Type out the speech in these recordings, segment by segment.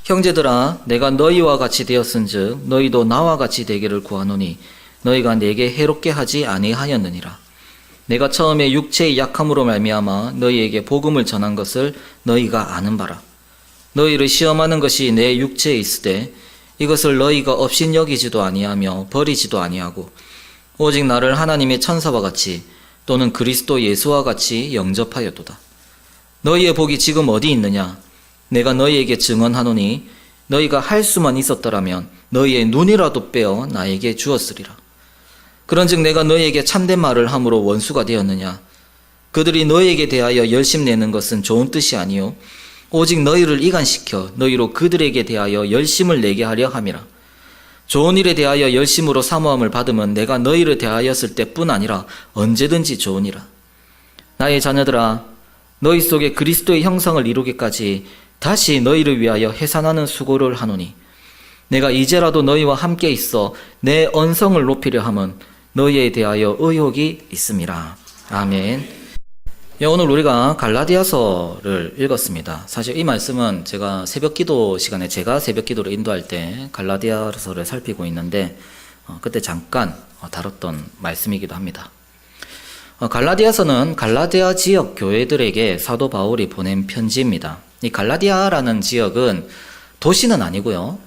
형제들아, 내가 너희와 같이 되었은즉 너희도 나와 같이 되기를 구하노니 너희가 내게 해롭게 하지 아니하였느니라. 내가 처음에 육체의 약함으로 말미암아 너희에게 복음을 전한 것을 너희가 아는 바라. 너희를 시험하는 것이 내 육체에 있으되 이것을 너희가 업신여기지도 아니하며 버리지도 아니하고 오직 나를 하나님의 천사와 같이 또는 그리스도 예수와 같이 영접하였도다. 너희의 복이 지금 어디 있느냐? 내가 너희에게 증언하노니 너희가 할 수만 있었더라면 너희의 눈이라도 빼어 나에게 주었으리라. 그런즉 내가 너희에게 참된 말을 함으로 원수가 되었느냐? 그들이 너희에게 대하여 열심내는 것은 좋은 뜻이 아니요 오직 너희를 이간시켜 너희로 그들에게 대하여 열심을 내게 하려 함이라. 좋은 일에 대하여 열심으로 사모함을 받으면 내가 너희를 대하였을 때뿐 아니라 언제든지 좋으니라. 나의 자녀들아, 너희 속에 그리스도의 형상을 이루기까지 다시 너희를 위하여 해산하는 수고를 하노니 내가 이제라도 너희와 함께 있어 내 언성을 높이려 함은 너희에 대하여 의혹이 있음이라. 아멘. 오늘 우리가 갈라디아서를 읽었습니다. 사실 이 말씀은 제가 새벽기도 시간에 제가 새벽기도를 인도할 때 갈라디아서를 살피고 있는데 그때 잠깐 다뤘던 말씀이기도 합니다. 갈라디아서는 갈라디아 지역 교회들에게 사도 바울이 보낸 편지입니다. 이 갈라디아라는 지역은 도시는 아니고요.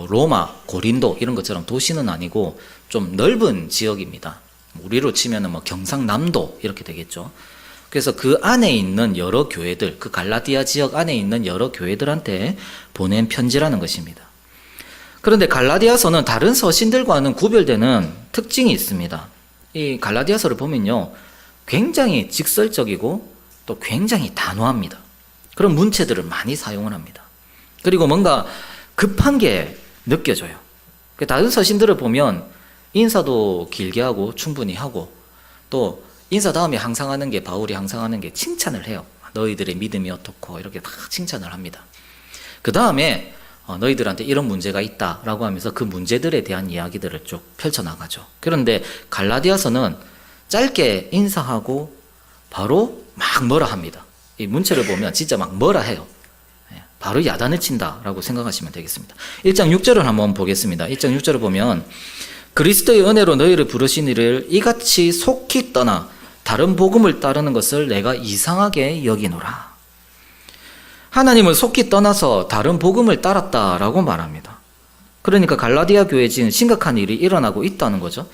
로마, 고린도 이런 것처럼 도시는 아니고 좀 넓은 지역입니다. 우리로 치면은 경상남도 이렇게 되겠죠. 그래서 그 안에 있는 여러 교회들, 그 갈라디아 지역 안에 있는 여러 교회들한테 보낸 편지라는 것입니다. 그런데 갈라디아서는 다른 서신들과는 구별되는 특징이 있습니다. 이 갈라디아서를 보면요, 굉장히 직설적이고 또 굉장히 단호합니다. 그런 문체들을 많이 사용을 합니다. 그리고 뭔가 급한 게 느껴져요. 다른 서신들을 보면 인사도 길게 하고 충분히 하고 또 인사 다음에 항상 하는 게 바울이 항상 하는 게 칭찬을 해요. 너희들의 믿음이 어떻고 이렇게 다 칭찬을 합니다. 그 다음에 너희들한테 이런 문제가 있다라고 하면서 그 문제들에 대한 이야기들을 쭉 펼쳐나가죠. 그런데 갈라디아서는 짧게 인사하고 바로 막 뭐라 합니다. 이 문체를 보면 진짜 막 뭐라 해요. 바로 야단을 친다라고 생각하시면 되겠습니다. 1장 6절을 한번 보겠습니다. 1장 6절을 보면 그리스도의 은혜로 너희를 부르신 이를 이같이 속히 떠나 다른 복음을 따르는 것을 내가 이상하게 여기노라. 하나님을 속히 떠나서 다른 복음을 따랐다라고 말합니다. 그러니까 갈라디아 교회에 지금 심각한 일이 일어나고 있다는 거죠.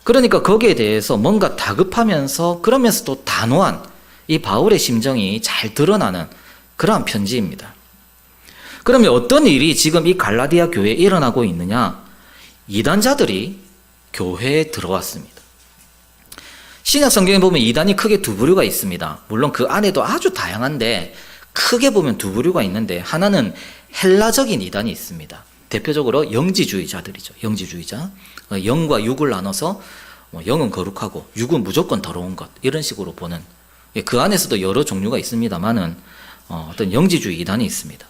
그러니까 거기에 대해서 뭔가 다급하면서 그러면서도 단호한 이 바울의 심정이 잘 드러나는 그러한 편지입니다. 그러면 어떤 일이 지금 이 갈라디아 교회에 일어나고 있느냐? 이단자들이 교회에 들어왔습니다. 신약 성경에 보면 이단이 크게 두 부류가 있습니다. 물론 그 안에도 아주 다양한데 크게 보면 두 부류가 있는데 하나는 헬라적인 이단이 있습니다. 대표적으로 영지주의자들이죠. 영지주의자. 영과 육을 나눠서 영은 거룩하고 육은 무조건 더러운 것 이런 식으로 보는 그 안에서도 여러 종류가 있습니다만은 어떤 영지주의 이단이 있습니다.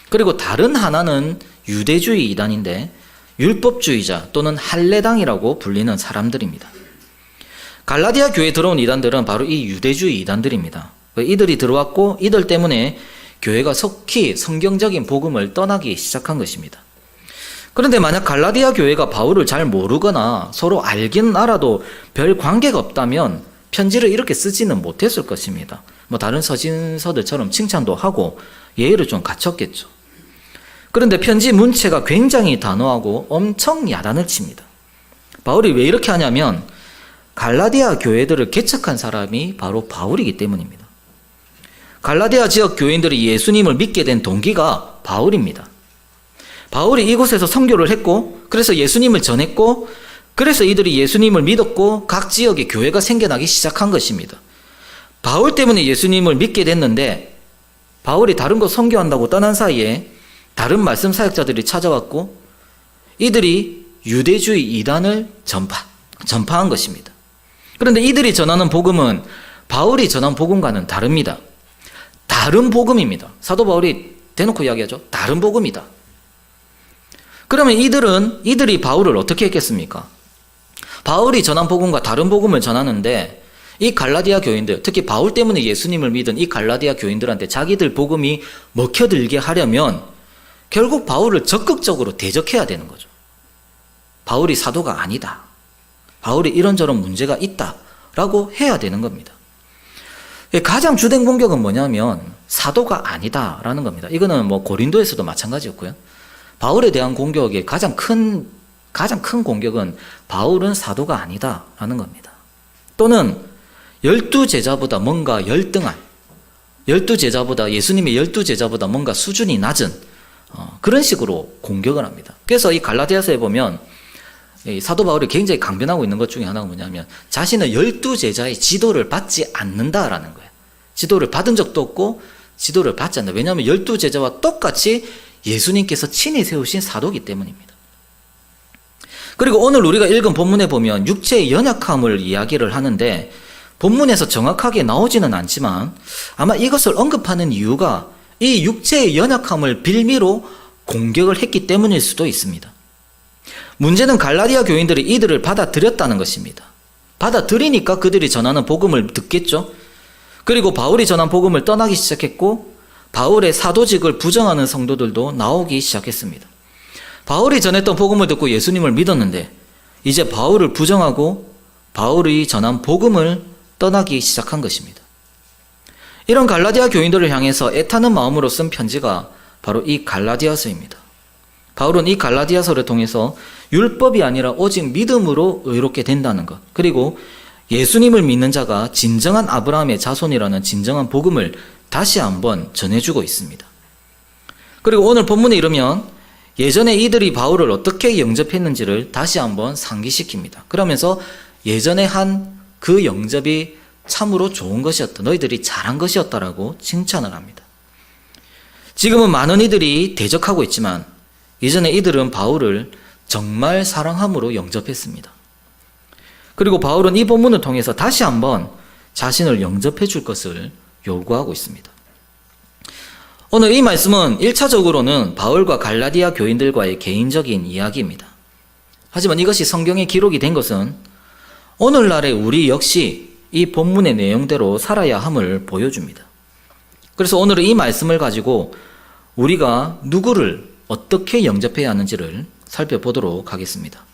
그리고 다른 하나는 유대주의 이단인데 율법주의자 또는 할례당이라고 불리는 사람들입니다. 갈라디아 교회에 들어온 이단들은 바로 이 유대주의 이단들입니다. 이들이 들어왔고 이들 때문에 교회가 속히 성경적인 복음을 떠나기 시작한 것입니다. 그런데 만약 갈라디아 교회가 바울을 잘 모르거나 서로 알기는 알아도 별 관계가 없다면 편지를 이렇게 쓰지는 못했을 것입니다. 다른 서신서들처럼 칭찬도 하고 예의를 좀 갖췄겠죠. 그런데 편지 문체가 굉장히 단호하고 엄청 야단을 칩니다. 바울이 왜 이렇게 하냐면 갈라디아 교회들을 개척한 사람이 바로 바울이기 때문입니다. 갈라디아 지역 교인들이 예수님을 믿게 된 동기가 바울입니다. 바울이 이곳에서 선교를 했고 그래서 예수님을 전했고 그래서 이들이 예수님을 믿었고 각 지역에 교회가 생겨나기 시작한 것입니다. 바울 때문에 예수님을 믿게 됐는데 바울이 다른 곳 선교한다고 떠난 사이에 다른 말씀 사역자들이 찾아왔고 이들이 유대주의 이단을 전파한 것입니다. 그런데 이들이 전하는 복음은 바울이 전한 복음과는 다릅니다. 다른 복음입니다. 사도 바울이 대놓고 이야기하죠. 다른 복음이다. 그러면 이들이 바울을 어떻게 했겠습니까? 바울이 전한 복음과 다른 복음을 전하는데 이 갈라디아 교인들, 특히 바울 때문에 예수님을 믿은 이 갈라디아 교인들한테 자기들 복음이 먹혀들게 하려면 결국 바울을 적극적으로 대적해야 되는 거죠. 바울이 사도가 아니다. 바울이 이런저런 문제가 있다라고 해야 되는 겁니다. 가장 주된 공격은 뭐냐면 사도가 아니다라는 겁니다. 이거는 뭐 고린도에서도 마찬가지였고요. 바울에 대한 공격의 가장 큰 공격은 바울은 사도가 아니다라는 겁니다. 또는 12제자보다 뭔가 열등한, 12제자보다 예수님의 12제자보다 뭔가 수준이 낮은 그런 식으로 공격을 합니다. 그래서 이 갈라디아서에 보면 사도 바울이 굉장히 강변하고 있는 것 중에 하나가 뭐냐면 자신은 12제자의 지도를 받지 않는다라는 거예요. 지도를 받은 적도 없고 지도를 받지 않는다. 왜냐하면 12제자와 똑같이 예수님께서 친히 세우신 사도이기 때문입니다. 그리고 오늘 우리가 읽은 본문에 보면 육체의 연약함을 이야기를 하는데 본문에서 정확하게 나오지는 않지만 아마 이것을 언급하는 이유가 이 육체의 연약함을 빌미로 공격을 했기 때문일 수도 있습니다. 문제는 갈라디아 교인들이 이들을 받아들였다는 것입니다. 받아들이니까 그들이 전하는 복음을 듣겠죠. 그리고 바울이 전한 복음을 떠나기 시작했고 바울의 사도직을 부정하는 성도들도 나오기 시작했습니다. 바울이 전했던 복음을 듣고 예수님을 믿었는데 이제 바울을 부정하고 바울이 전한 복음을 떠나기 시작한 것입니다. 이런 갈라디아 교인들을 향해서 애타는 마음으로 쓴 편지가 바로 이 갈라디아서입니다. 바울은 이 갈라디아서를 통해서 율법이 아니라 오직 믿음으로 의롭게 된다는 것, 그리고 예수님을 믿는 자가 진정한 아브라함의 자손이라는 진정한 복음을 다시 한번 전해주고 있습니다. 그리고 오늘 본문에 이르면 예전에 이들이 바울을 어떻게 영접했는지를 다시 한번 상기시킵니다. 그러면서 예전에 한 그 영접이 참으로 좋은 것이었다. 너희들이 잘한 것이었다라고 칭찬을 합니다. 지금은 많은 이들이 대적하고 있지만 예전에 이들은 바울을 정말 사랑함으로 영접했습니다. 그리고 바울은 이 본문을 통해서 다시 한번 자신을 영접해 줄 것을 요구하고 있습니다. 오늘 이 말씀은 1차적으로는 바울과 갈라디아 교인들과의 개인적인 이야기입니다. 하지만 이것이 성경에 기록이 된 것은 오늘날의 우리 역시 이 본문의 내용대로 살아야 함을 보여줍니다. 그래서 오늘은 이 말씀을 가지고 우리가 누구를 어떻게 영접해야 하는지를 살펴보도록 하겠습니다.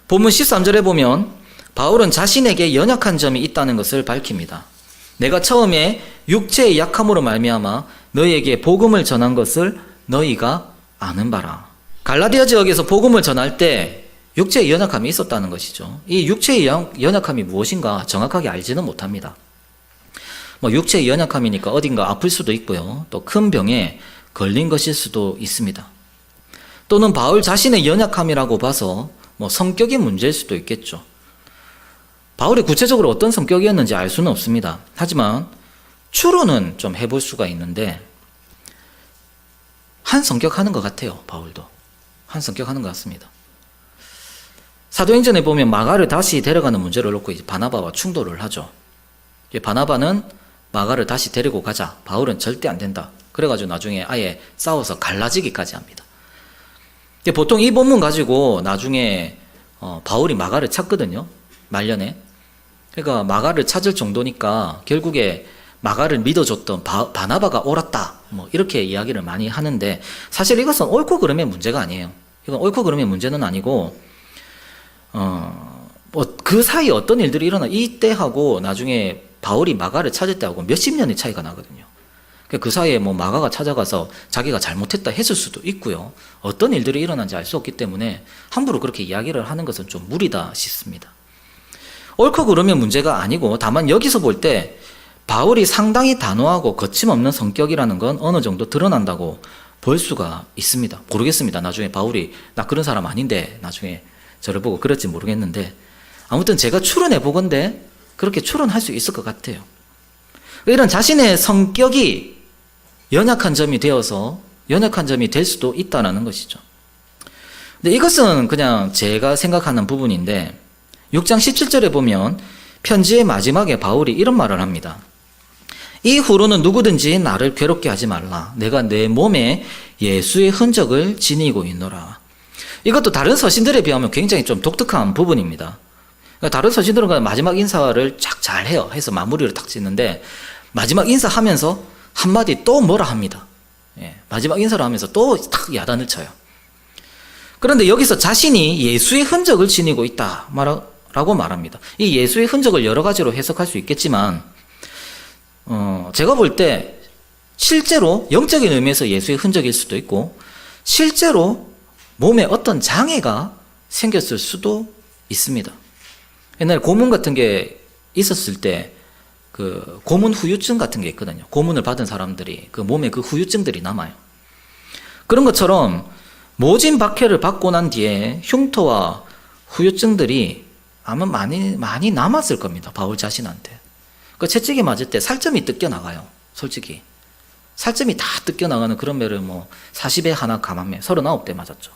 본문 13절에 보면 바울은 자신에게 연약한 점이 있다는 것을 밝힙니다. 내가 처음에 육체의 약함으로 말미암아 너희에게 복음을 전한 것을 너희가 아는 바라. 갈라디아 지역에서 복음을 전할 때 육체의 연약함이 있었다는 것이죠. 이 육체의 연약함이 무엇인가 정확하게 알지는 못합니다. 육체의 연약함이니까 어딘가 아플 수도 있고요. 또 큰 병에 걸린 것일 수도 있습니다. 또는 바울 자신의 연약함이라고 봐서 성격의 문제일 수도 있겠죠. 바울이 구체적으로 어떤 성격이었는지 알 수는 없습니다. 하지만 추론은 좀 해볼 수가 있는데 한 성격하는 것 같아요. 바울도 한 성격하는 것 같습니다. 사도행전에 보면 마가를 다시 데려가는 문제를 놓고 이제 바나바와 충돌을 하죠. 바나바는 마가를 다시 데리고 가자. 바울은 절대 안 된다. 그래가지고 나중에 아예 싸워서 갈라지기까지 합니다. 보통 이 본문 가지고 나중에 바울이 마가를 찾거든요. 말년에. 그러니까 마가를 찾을 정도니까 결국에 마가를 믿어줬던 바나바가 옳았다. 이렇게 이야기를 많이 하는데 사실 이것은 옳고 그름의 문제가 아니에요. 이건 옳고 그름의 문제는 아니고 그 사이에 어떤 일들이 일어나 이때하고 나중에 바울이 마가를 찾을 때하고 몇십 년의 차이가 나거든요. 그 사이에 마가가 찾아가서 자기가 잘못했다 했을 수도 있고요. 어떤 일들이 일어난지 알 수 없기 때문에 함부로 그렇게 이야기를 하는 것은 좀 무리다 싶습니다. 옳고 그름의 문제가 아니고 다만 여기서 볼 때 바울이 상당히 단호하고 거침없는 성격이라는 건 어느 정도 드러난다고 볼 수가 있습니다. 모르겠습니다. 나중에 바울이 나 그런 사람 아닌데 나중에 저를 보고 그럴지 모르겠는데 아무튼 제가 추론해 보건대 그렇게 추론할 수 있을 것 같아요. 이런 자신의 성격이 연약한 점이 되어서 연약한 점이 될 수도 있다는 것이죠. 근데 이것은 그냥 제가 생각하는 부분인데 6장 17절에 보면 편지의 마지막에 바울이 이런 말을 합니다. 이후로는 누구든지 나를 괴롭게 하지 말라. 내가 내 몸에 예수의 흔적을 지니고 있노라. 이것도 다른 서신들에 비하면 굉장히 좀 독특한 부분입니다. 그러니까 다른 서신들은 마지막 인사를 쫙 잘해요. 해서 마무리를 딱 짓는데 마지막 인사하면서 한마디 또 뭐라 합니다. 마지막 인사를 하면서 또 탁 야단을 쳐요. 그런데 여기서 자신이 예수의 흔적을 지니고 있다라고 말합니다. 이 예수의 흔적을 여러 가지로 해석할 수 있겠지만 제가 볼 때 실제로 영적인 의미에서 예수의 흔적일 수도 있고 실제로 몸에 어떤 장애가 생겼을 수도 있습니다. 옛날에 고문 같은 게 있었을 때 그 고문 후유증 같은 게 있거든요. 고문을 받은 사람들이 그 몸에 그 후유증들이 남아요. 그런 것처럼 모진 박해를 받고 난 뒤에 흉터와 후유증들이 아마 많이 남았을 겁니다. 바울 자신한테. 그 채찍에 맞을 때 살점이 뜯겨 나가요. 솔직히. 살점이 다 뜯겨 나가는 그런 매를 40에 하나 감한매 39대 맞았죠.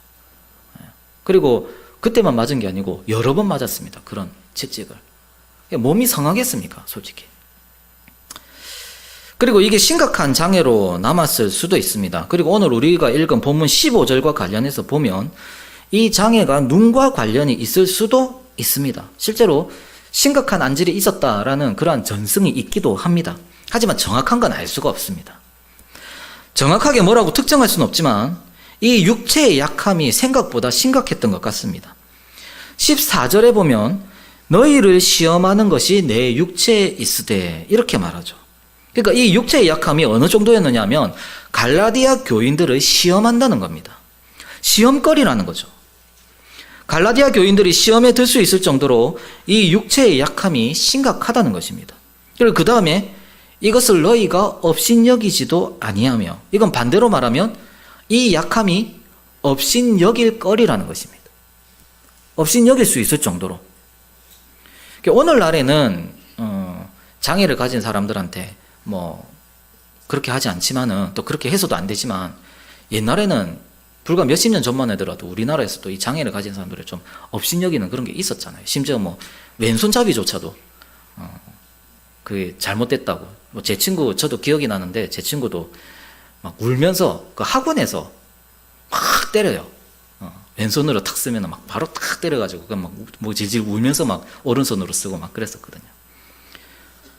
그리고 그때만 맞은 게 아니고 여러 번 맞았습니다. 그런 채찍을. 몸이 상하겠습니까? 솔직히. 그리고 이게 심각한 장애로 남았을 수도 있습니다. 그리고 오늘 우리가 읽은 본문 15절과 관련해서 보면 이 장애가 눈과 관련이 있을 수도 있습니다. 실제로 심각한 안질이 있었다라는 그러한 전승이 있기도 합니다. 하지만 정확한 건 알 수가 없습니다. 정확하게 뭐라고 특정할 수는 없지만 이 육체의 약함이 생각보다 심각했던 것 같습니다. 14절에 보면 너희를 시험하는 것이 내 육체에 있으되 이렇게 말하죠. 그러니까 이 육체의 약함이 어느 정도였느냐 하면 갈라디아 교인들을 시험한다는 겁니다. 시험거리라는 거죠. 갈라디아 교인들이 시험에 들 수 있을 정도로 이 육체의 약함이 심각하다는 것입니다. 그리고 그 다음에 이것을 너희가 업신여기지도 아니하며, 이건 반대로 말하면 이 약함이 업신여길 거리라는 것입니다. 업신여길 수 있을 정도로. 오늘날에는 장애를 가진 사람들한테 그렇게 하지 않지만은, 또 그렇게 해서도 안 되지만, 옛날에는 불과 몇십 년 전만 해더라도 우리나라에서도 이 장애를 가진 사람들을 좀 업신여기는 그런 게 있었잖아요. 심지어 왼손잡이조차도 그게 잘못됐다고. 제 친구, 저도 기억이 나는데 제 친구도 막 울면서 그 학원에서 막 때려요. 왼손으로 탁 쓰면 막 바로 탁 때려가지고 질질 울면서 막 오른손으로 쓰고 막 그랬었거든요.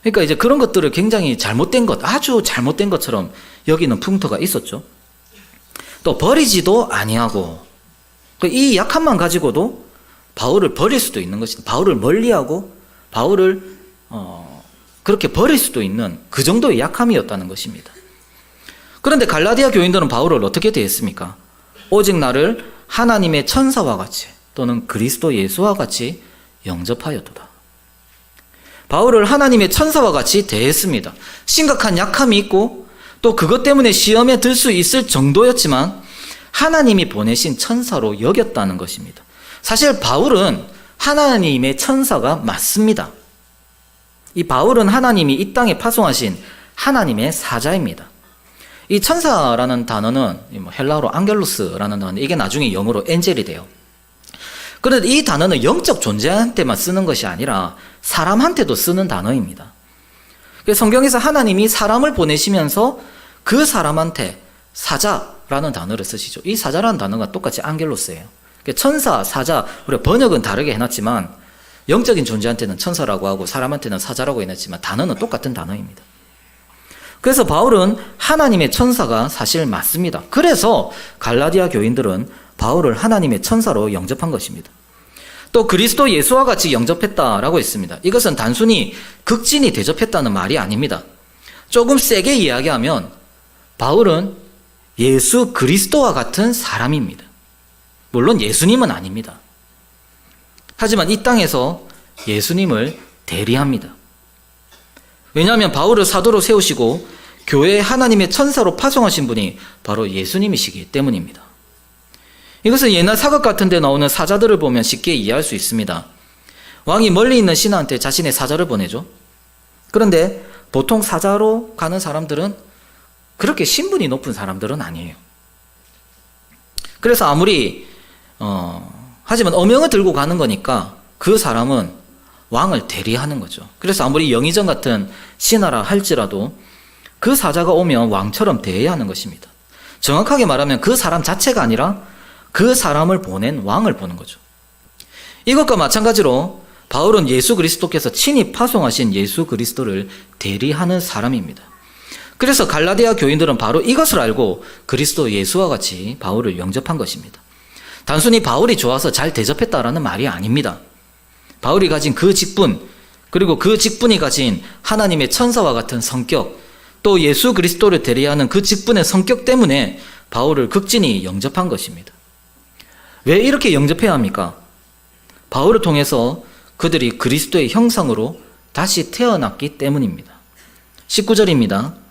그러니까 이제 그런 것들을 굉장히 잘못된 것, 아주 잘못된 것처럼 여기는 풍토가 있었죠. 또 버리지도 아니하고, 이 약함만 가지고도 바울을 버릴 수도 있는 것이다. 바울을 멀리하고 바울을 그렇게 버릴 수도 있는 그 정도의 약함이었다는 것입니다. 그런데 갈라디아 교인들은 바울을 어떻게 대했습니까? 오직 나를 하나님의 천사와 같이 또는 그리스도 예수와 같이 영접하였도다. 바울을 하나님의 천사와 같이 대했습니다. 심각한 약함이 있고 또 그것 때문에 시험에 들 수 있을 정도였지만 하나님이 보내신 천사로 여겼다는 것입니다. 사실 바울은 하나님의 천사가 맞습니다. 이 바울은 하나님이 이 땅에 파송하신 하나님의 사자입니다. 이 천사라는 단어는 헬라어로 앙겔로스라는 단어인데 이게 나중에 영어로 엔젤이 돼요. 그런데 이 단어는 영적 존재한테만 쓰는 것이 아니라 사람한테도 쓰는 단어입니다. 성경에서 하나님이 사람을 보내시면서 그 사람한테 사자라는 단어를 쓰시죠. 이 사자라는 단어가 똑같이 앙겔로스예요. 천사, 사자, 우리가 번역은 다르게 해놨지만 영적인 존재한테는 천사라고 하고 사람한테는 사자라고 해놨지만 단어는 똑같은 단어입니다. 그래서 바울은 하나님의 천사가 사실 맞습니다. 그래서 갈라디아 교인들은 바울을 하나님의 천사로 영접한 것입니다. 또 그리스도 예수와 같이 영접했다라고 했습니다. 이것은 단순히 극진히 대접했다는 말이 아닙니다. 조금 세게 이야기하면 바울은 예수 그리스도와 같은 사람입니다. 물론 예수님은 아닙니다. 하지만 이 땅에서 예수님을 대리합니다. 왜냐하면 바울을 사도로 세우시고 교회에 하나님의 천사로 파송하신 분이 바로 예수님이시기 때문입니다. 이것은 옛날 사극 같은 데 나오는 사자들을 보면 쉽게 이해할 수 있습니다. 왕이 멀리 있는 신하한테 자신의 사자를 보내죠. 그런데 보통 사자로 가는 사람들은 그렇게 신분이 높은 사람들은 아니에요. 그래서 하지만 어명을 들고 가는 거니까 그 사람은 왕을 대리하는 거죠. 그래서 아무리 영의정 같은 신하라 할지라도 그 사자가 오면 왕처럼 대해야 하는 것입니다. 정확하게 말하면 그 사람 자체가 아니라 그 사람을 보낸 왕을 보는 거죠. 이것과 마찬가지로 바울은 예수 그리스도께서 친히 파송하신 예수 그리스도를 대리하는 사람입니다. 그래서 갈라디아 교인들은 바로 이것을 알고 그리스도 예수와 같이 바울을 영접한 것입니다. 단순히 바울이 좋아서 잘 대접했다라는 말이 아닙니다. 바울이 가진 그 직분, 그리고 그 직분이 가진 하나님의 천사와 같은 성격, 또 예수 그리스도를 대리하는 그 직분의 성격 때문에 바울을 극진히 영접한 것입니다. 왜 이렇게 영접해야 합니까? 바울을 통해서 그들이 그리스도의 형상으로 다시 태어났기 때문입니다. 19절입니다.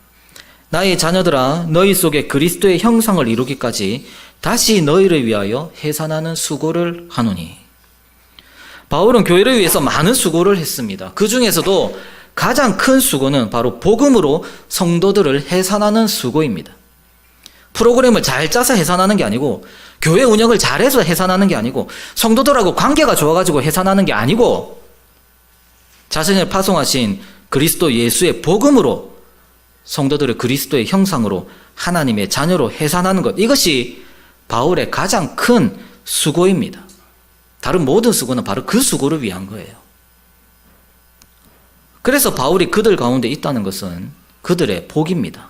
나의 자녀들아, 너희 속에 그리스도의 형상을 이루기까지 다시 너희를 위하여 해산하는 수고를 하노니. 바울은 교회를 위해서 많은 수고를 했습니다. 그 중에서도 가장 큰 수고는 바로 복음으로 성도들을 해산하는 수고입니다. 프로그램을 잘 짜서 해산하는 게 아니고, 교회 운영을 잘해서 해산하는 게 아니고, 성도들하고 관계가 좋아가지고 해산하는 게 아니고, 자신을 파송하신 그리스도 예수의 복음으로 성도들을 그리스도의 형상으로 하나님의 자녀로 해산하는 것, 이것이 바울의 가장 큰 수고입니다. 다른 모든 수고는 바로 그 수고를 위한 거예요. 그래서 바울이 그들 가운데 있다는 것은 그들의 복입니다.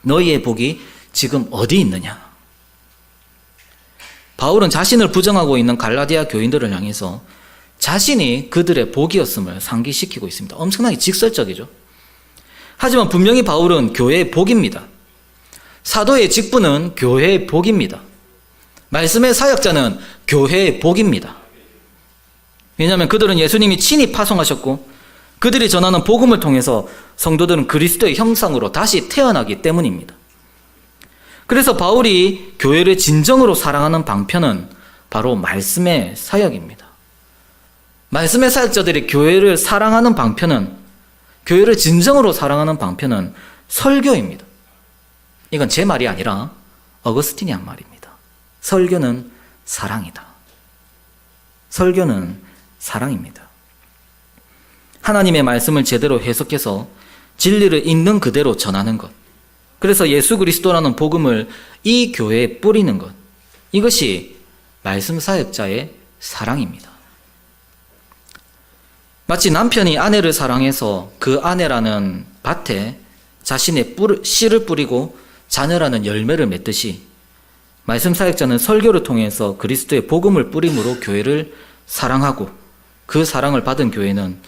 너희의 복이 지금 어디 있느냐? 바울은 자신을 부정하고 있는 갈라디아 교인들을 향해서 자신이 그들의 복이었음을 상기시키고 있습니다. 엄청나게 직설적이죠. 하지만 분명히 바울은 교회의 복입니다. 사도의 직분은 교회의 복입니다. 말씀의 사역자는 교회의 복입니다. 왜냐하면 그들은 예수님이 친히 파송하셨고 그들이 전하는 복음을 통해서 성도들은 그리스도의 형상으로 다시 태어나기 때문입니다. 그래서 바울이 교회를 진정으로 사랑하는 방편은 바로 말씀의 사역입니다. 말씀의 사역자들이 교회를 사랑하는 방편은, 교회를 진정으로 사랑하는 방편은 설교입니다. 이건 제 말이 아니라 어거스틴이 한 말입니다. 설교는 사랑이다. 설교는 사랑입니다. 하나님의 말씀을 제대로 해석해서 진리를 있는 그대로 전하는 것. 그래서 예수 그리스도라는 복음을 이 교회에 뿌리는 것. 이것이 말씀 사역자의 사랑입니다. 마치 남편이 아내를 사랑해서 그 아내라는 밭에 자신의 씨를 뿌리고 자녀라는 열매를 맺듯이 말씀 사역자는 설교를 통해서 그리스도의 복음을 뿌림으로 교회를 사랑하고 그 사랑을 받은 교회는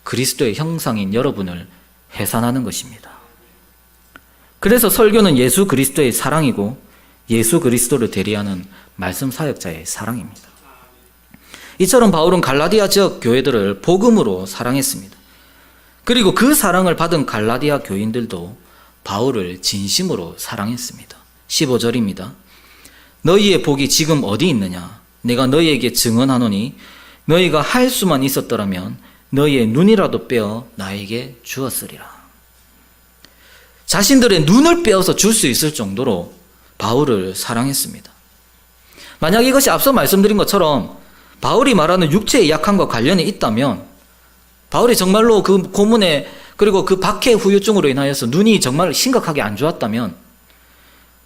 그리스도의 형상인 여러분을 해산하는 것입니다. 그래서 설교는 예수 그리스도의 사랑이고 예수 그리스도를 대리하는 말씀 사역자의 사랑입니다. 이처럼 바울은 갈라디아 지역 교회들을 복음으로 사랑했습니다. 그리고 그 사랑을 받은 갈라디아 교인들도 바울을 진심으로 사랑했습니다. 15절입니다. 너희의 복이 지금 어디 있느냐? 내가 너희에게 증언하노니 너희가 할 수만 있었더라면 너희의 눈이라도 빼어 나에게 주었으리라. 자신들의 눈을 빼어서 줄 수 있을 정도로 바울을 사랑했습니다. 만약 이것이 앞서 말씀드린 것처럼 바울이 말하는 육체의 약함과 관련이 있다면, 바울이 정말로 그 고문에 그리고 그 박해 후유증으로 인하여서 눈이 정말 심각하게 안 좋았다면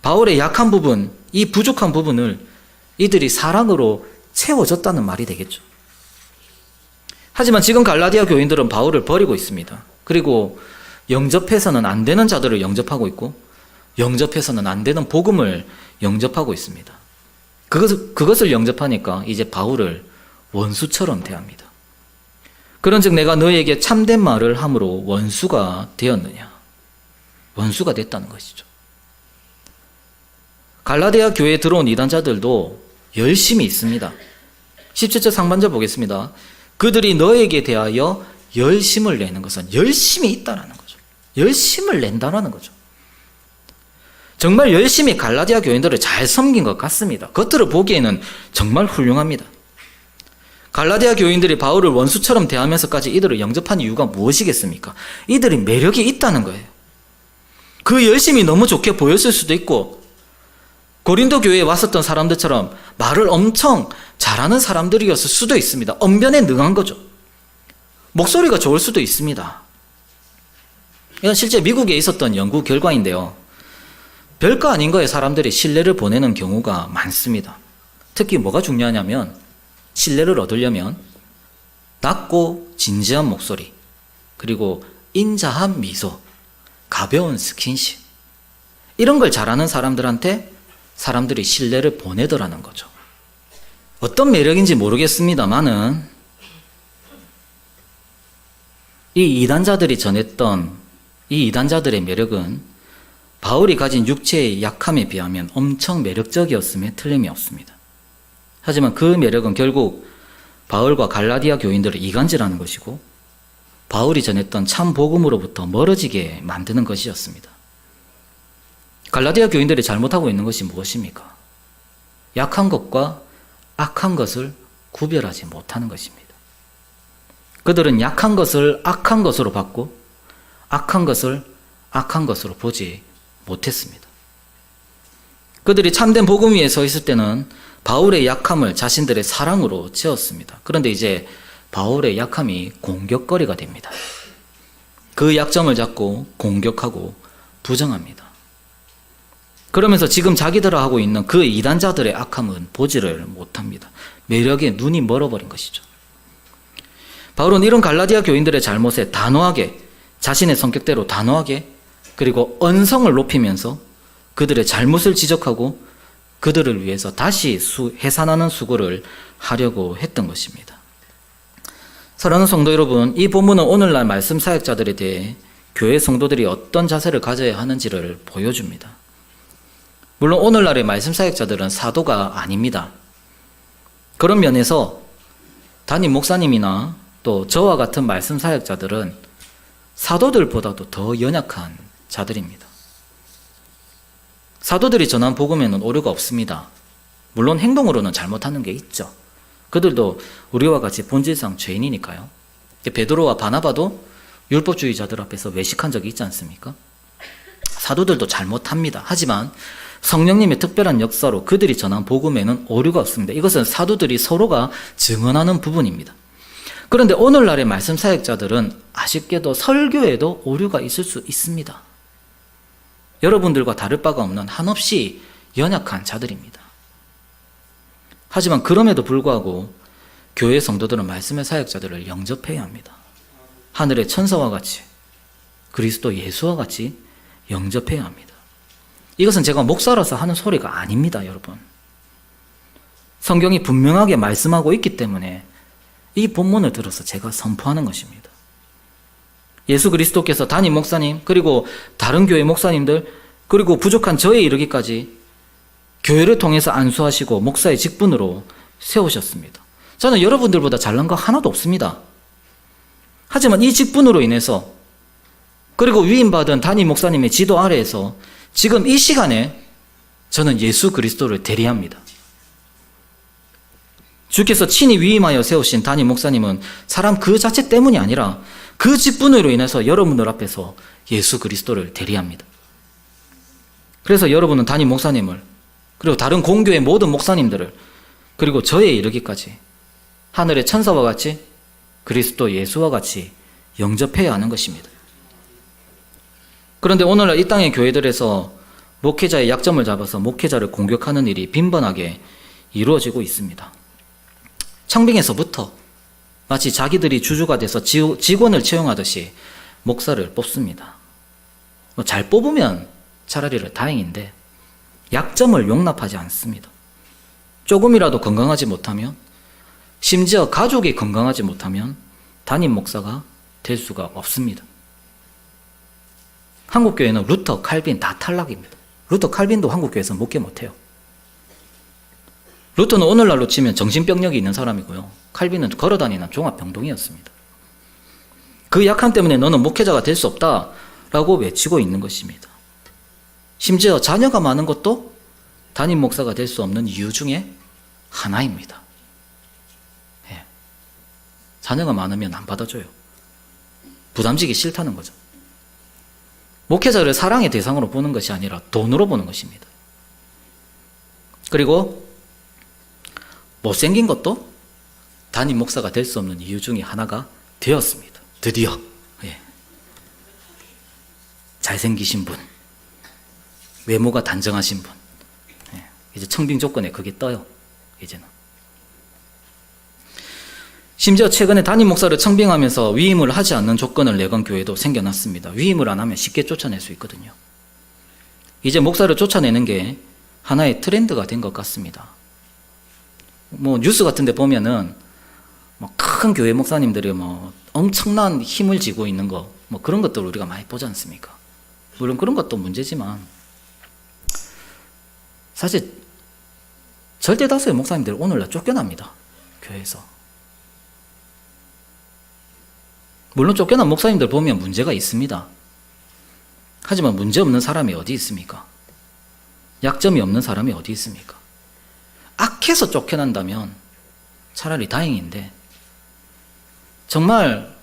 바울의 약한 부분, 이 부족한 부분을 이들이 사랑으로 채워줬다는 말이 되겠죠. 하지만 지금 갈라디아 교인들은 바울을 버리고 있습니다. 그리고 영접해서는 안 되는 자들을 영접하고 있고 영접해서는 안 되는 복음을 영접하고 있습니다. 그것을 영접하니까 이제 바울을 원수처럼 대합니다. 그런즉 내가 너희에게 참된 말을 함으로 원수가 되었느냐? 원수가 됐다는 것이죠. 갈라디아 교회에 들어온 이단자들도 열심히 있습니다. 17절 상반절 보겠습니다. 그들이 너에게 대하여 열심을 내는 것은 열심히 있다라는 거죠. 열심을 낸다라는 거죠. 정말 열심히 갈라디아 교인들을 잘 섬긴 것 같습니다. 겉으로 보기에는 정말 훌륭합니다. 갈라디아 교인들이 바울을 원수처럼 대하면서까지 이들을 영접한 이유가 무엇이겠습니까? 이들이 매력이 있다는 거예요. 그 열심이 너무 좋게 보였을 수도 있고 고린도 교회에 왔었던 사람들처럼 말을 엄청 잘하는 사람들이었을 수도 있습니다. 언변에 능한 거죠. 목소리가 좋을 수도 있습니다. 이건 실제 미국에 있었던 연구 결과인데요. 별거 아닌 거에 사람들이 신뢰를 보내는 경우가 많습니다. 특히 뭐가 중요하냐면 신뢰를 얻으려면 낮고 진지한 목소리, 그리고 인자한 미소, 가벼운 스킨십, 이런 걸 잘하는 사람들한테 사람들이 신뢰를 보내더라는 거죠. 어떤 매력인지 모르겠습니다만은 이 이단자들이 전했던 이 이단자들의 매력은 바울이 가진 육체의 약함에 비하면 엄청 매력적이었음에 틀림이 없습니다. 하지만 그 매력은 결국 바울과 갈라디아 교인들을 이간질하는 것이고 바울이 전했던 참 복음으로부터 멀어지게 만드는 것이었습니다. 갈라디아 교인들이 잘못하고 있는 것이 무엇입니까? 약한 것과 악한 것을 구별하지 못하는 것입니다. 그들은 약한 것을 악한 것으로 봤고 악한 것을 악한 것으로 보지 못했습니다. 그들이 참된 복음 위에 서 있을 때는 바울의 약함을 자신들의 사랑으로 채웠습니다. 그런데 이제 바울의 약함이 공격거리가 됩니다. 그 약점을 잡고 공격하고 부정합니다. 그러면서 지금 자기들이 하고 있는 그 이단자들의 악함은 보지를 못합니다. 매력에 눈이 멀어버린 것이죠. 바울은 이런 갈라디아 교인들의 잘못에 단호하게, 자신의 성격대로 단호하게, 그리고 언성을 높이면서 그들의 잘못을 지적하고 그들을 위해서 다시 해산하는 수고를 하려고 했던 것입니다. 사랑하는 성도 여러분, 이 본문은 오늘날 말씀 사역자들에 대해 교회 성도들이 어떤 자세를 가져야 하는지를 보여줍니다. 물론 오늘날의 말씀 사역자들은 사도가 아닙니다. 그런 면에서 담임 목사님이나 또 저와 같은 말씀 사역자들은 사도들보다도 더 연약한 자들입니다. 사도들이 전한 복음에는 오류가 없습니다. 물론 행동으로는 잘못하는 게 있죠. 그들도 우리와 같이 본질상 죄인이니까요. 베드로와 바나바도 율법주의자들 앞에서 외식한 적이 있지 않습니까? 사도들도 잘못합니다. 하지만 성령님의 특별한 역사로 그들이 전한 복음에는 오류가 없습니다. 이것은 사도들이 서로가 증언하는 부분입니다. 그런데 오늘날의 말씀 사역자들은 아쉽게도 설교에도 오류가 있을 수 있습니다. 여러분들과 다를 바가 없는 한없이 연약한 자들입니다. 하지만 그럼에도 불구하고 교회 성도들은 말씀의 사역자들을 영접해야 합니다. 하늘의 천사와 같이, 그리스도 예수와 같이 영접해야 합니다. 이것은 제가 목사로서 하는 소리가 아닙니다, 여러분. 성경이 분명하게 말씀하고 있기 때문에 이 본문을 들어서 제가 선포하는 것입니다. 예수 그리스도께서 담임 목사님, 그리고 다른 교회 목사님들, 그리고 부족한 저에 이르기까지 교회를 통해서 안수하시고 목사의 직분으로 세우셨습니다. 저는 여러분들보다 잘난 거 하나도 없습니다. 하지만 이 직분으로 인해서, 그리고 위임받은 담임 목사님의 지도 아래에서 지금 이 시간에 저는 예수 그리스도를 대리합니다. 주께서 친히 위임하여 세우신 담임 목사님은 사람 그 자체 때문이 아니라 그 직분으로 인해서 여러분들 앞에서 예수 그리스도를 대리합니다. 그래서 여러분은 담임 목사님을, 그리고 다른 공교의 모든 목사님들을, 그리고 저에 이르기까지 하늘의 천사와 같이 그리스도 예수와 같이 영접해야 하는 것입니다. 그런데 오늘날 이 땅의 교회들에서 목회자의 약점을 잡아서 목회자를 공격하는 일이 빈번하게 이루어지고 있습니다. 청빙에서부터 마치 자기들이 주주가 돼서 직원을 채용하듯이 목사를 뽑습니다. 잘 뽑으면 차라리 다행인데 약점을 용납하지 않습니다. 조금이라도 건강하지 못하면, 심지어 가족이 건강하지 못하면 담임 목사가 될 수가 없습니다. 한국교회는 루터, 칼빈 다 탈락입니다. 루터, 칼빈도 한국교회에서 목회 못해요. 루터는 오늘날로 치면 정신병력이 있는 사람이고요. 칼빈은 걸어다니는 종합병동이었습니다. 그 약함 때문에 너는 목회자가 될 수 없다라고 외치고 있는 것입니다. 심지어 자녀가 많은 것도 담임 목사가 될 수 없는 이유 중에 하나입니다. 예. 자녀가 많으면 안 받아줘요. 부담지기 싫다는 거죠. 목회자를 사랑의 대상으로 보는 것이 아니라 돈으로 보는 것입니다. 그리고 못생긴 것도 담임 목사가 될 수 없는 이유 중에 하나가 되었습니다. 드디어. 예. 잘생기신 분, 외모가 단정하신 분, 이제 청빙 조건에 그게 떠요. 이제는 심지어 최근에 담임 목사를 청빙하면서 위임을 하지 않는 조건을 내건 교회도 생겨났습니다. 위임을 안 하면 쉽게 쫓아낼 수 있거든요. 이제 목사를 쫓아내는 게 하나의 트렌드가 된 것 같습니다. 뭐 뉴스 같은 데 보면은 큰 교회 목사님들이 엄청난 힘을 쥐고 있는 거, 그런 것들을 우리가 많이 보지 않습니까? 물론 그런 것도 문제지만, 사실 절대 다수의 목사님들 오늘날 쫓겨납니다. 교회에서. 물론 쫓겨난 목사님들 보면 문제가 있습니다. 하지만 문제 없는 사람이 어디 있습니까? 약점이 없는 사람이 어디 있습니까? 악해서 쫓겨난다면 차라리 다행인데, 정말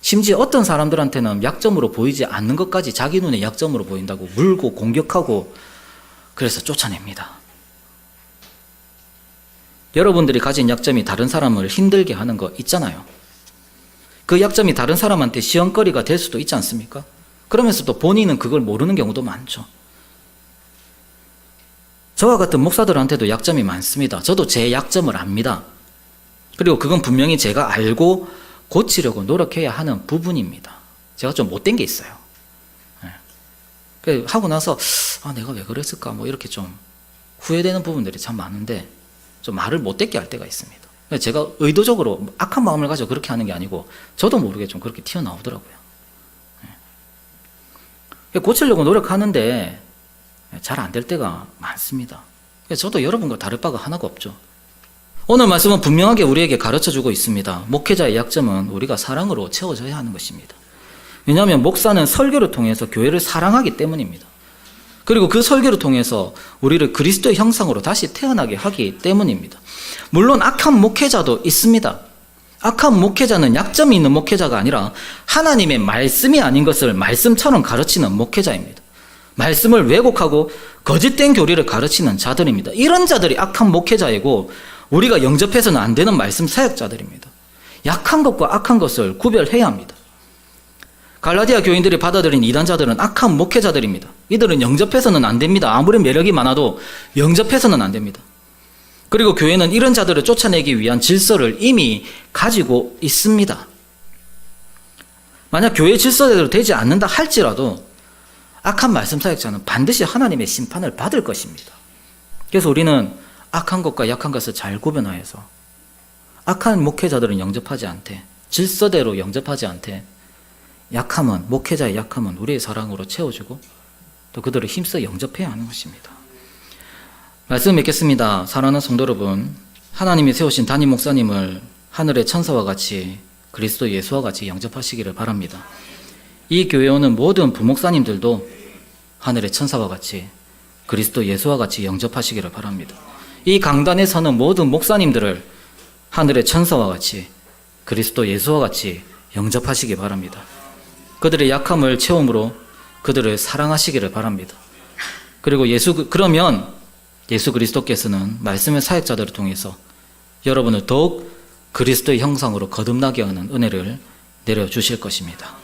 심지어 어떤 사람들한테는 약점으로 보이지 않는 것까지 자기 눈에 약점으로 보인다고 물고 공격하고, 그래서 쫓아냅니다. 여러분들이 가진 약점이 다른 사람을 힘들게 하는 거 있잖아요. 그 약점이 다른 사람한테 시험거리가 될 수도 있지 않습니까? 그러면서도 본인은 그걸 모르는 경우도 많죠. 저와 같은 목사들한테도 약점이 많습니다. 저도 제 약점을 압니다. 그리고 그건 분명히 제가 알고 고치려고 노력해야 하는 부분입니다. 제가 좀 못된 게 있어요. 하고 나서 내가 왜 그랬을까 이렇게 좀 후회되는 부분들이 참 많은데, 좀 말을 못되게 할 때가 있습니다. 제가 의도적으로 악한 마음을 가지고 그렇게 하는 게 아니고 저도 모르게 좀 그렇게 튀어나오더라고요. 고치려고 노력하는데 잘 안 될 때가 많습니다. 저도 여러분과 다를 바가 하나가 없죠. 오늘 말씀은 분명하게 우리에게 가르쳐주고 있습니다. 목회자의 약점은 우리가 사랑으로 채워져야 하는 것입니다. 왜냐하면 목사는 설교를 통해서 교회를 사랑하기 때문입니다. 그리고 그 설교를 통해서 우리를 그리스도의 형상으로 다시 태어나게 하기 때문입니다. 물론 악한 목회자도 있습니다. 악한 목회자는 약점이 있는 목회자가 아니라 하나님의 말씀이 아닌 것을 말씀처럼 가르치는 목회자입니다. 말씀을 왜곡하고 거짓된 교리를 가르치는 자들입니다. 이런 자들이 악한 목회자이고, 우리가 영접해서는 안 되는 말씀 사역자들입니다. 약한 것과 악한 것을 구별해야 합니다. 갈라디아 교인들이 받아들인 이단자들은 악한 목회자들입니다. 이들은 영접해서는 안 됩니다. 아무리 매력이 많아도 영접해서는 안 됩니다. 그리고 교회는 이런 자들을 쫓아내기 위한 질서를 이미 가지고 있습니다. 만약 교회 질서대로 되지 않는다 할지라도 악한 말씀 사역자는 반드시 하나님의 심판을 받을 것입니다. 그래서 우리는 악한 것과 약한 것을 잘 구분하여서 악한 목회자들은 영접하지 않되, 질서대로 영접하지 않되, 목회자의 약함은 우리의 사랑으로 채워주고 또 그들을 힘써 영접해야 하는 것입니다. 말씀 맺겠습니다. 사랑하는 성도 여러분, 하나님이 세우신 담임 목사님을 하늘의 천사와 같이, 그리스도 예수와 같이 영접하시기를 바랍니다. 이 교회에 오는 모든 부목사님들도 하늘의 천사와 같이, 그리스도 예수와 같이 영접하시기를 바랍니다. 이 강단에 서는 모든 목사님들을 하늘의 천사와 같이, 그리스도 예수와 같이 영접하시기 바랍니다. 그들의 약함을 채움으로 그들을 사랑하시기를 바랍니다. 그리고 그러면 예수 그리스도께서는 말씀의 사역자들을 통해서 여러분을 더욱 그리스도의 형상으로 거듭나게 하는 은혜를 내려주실 것입니다.